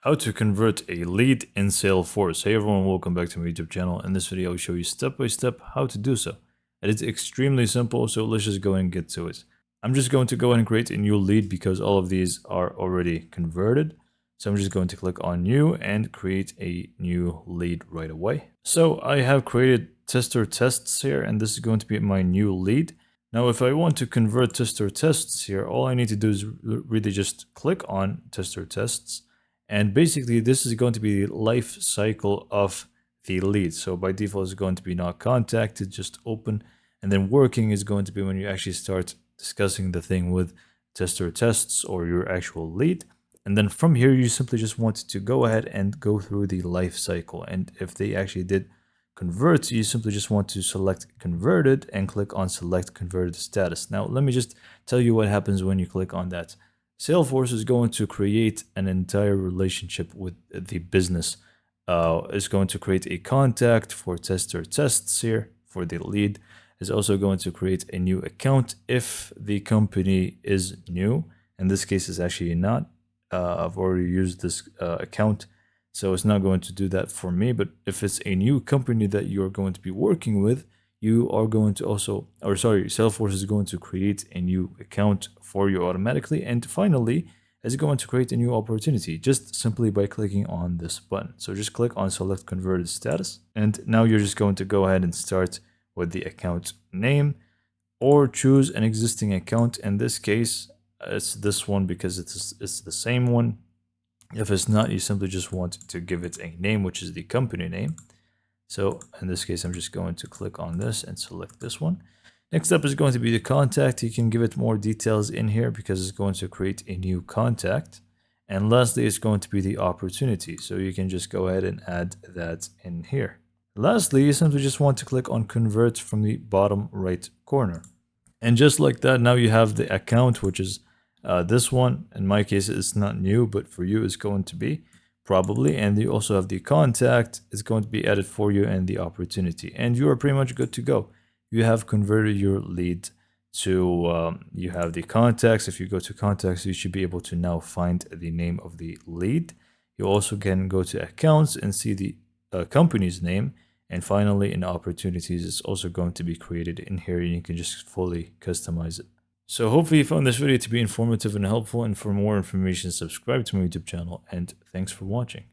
How to convert a lead in Salesforce. Hey everyone, welcome back to my YouTube channel. In this video, I'll show you step by step how to do so. And it's extremely simple, so let's just go and get to it. I'm just going to go ahead and create a new lead because all of these are already converted. So I'm just going to click on new and create a new lead right away. So I have created tester tests here, and this is going to be my new lead. Now, if I want to convert tester tests here, all I need to do is really just click on tester tests. And basically, this is going to be the life cycle of the lead. So by default, it's going to be not contacted, just open. And then working is going to be when you actually start discussing the thing with tester tests or your actual lead. And then from here, you simply just want to go ahead and go through the life cycle. And if they actually did convert, you simply just want to select converted and click on select converted status. Now, let me just tell you what happens when you click on that. Salesforce is going to create an entire relationship with the business. It's going to create a contact for tester tests here for the lead. It's also going to create a new account if the company is new. In this case, it's actually not. I've already used this account, so it's not going to do that for me. But if it's a new company that you're going to be working with, you are going to also, or sorry, Salesforce is going to create a new account for you automatically. And finally, it's going to create a new opportunity just simply by clicking on this button. So just click on select converted status. And now you're just going to go ahead and start with the account name or choose an existing account. In this case, it's this one because it's the same one. If it's not, you simply just want to give it a name, which is the company name. So in this case, I'm just going to click on this and select this one. Next up is going to be the contact. You can give it more details in here because it's going to create a new contact. And lastly, it's going to be the opportunity. So you can just go ahead and add that in here. Lastly, you simply just want to click on convert from the bottom right corner. And just like that, now you have the account, which is this one. In my case, it's not new, but for you, it's going to be. Probably, and you also have the contact. It's going to be added for you and the opportunity, and you are pretty much good to go. You have converted your lead to you have the contacts. If you go to contacts, you should be able to now find the name of the lead. You also can go to accounts and see the company's name, and finally in opportunities, it's also going to be created in here, and you can just fully customize it. So hopefully you found this video to be informative and helpful, and for more information, subscribe to my YouTube channel, and thanks for watching.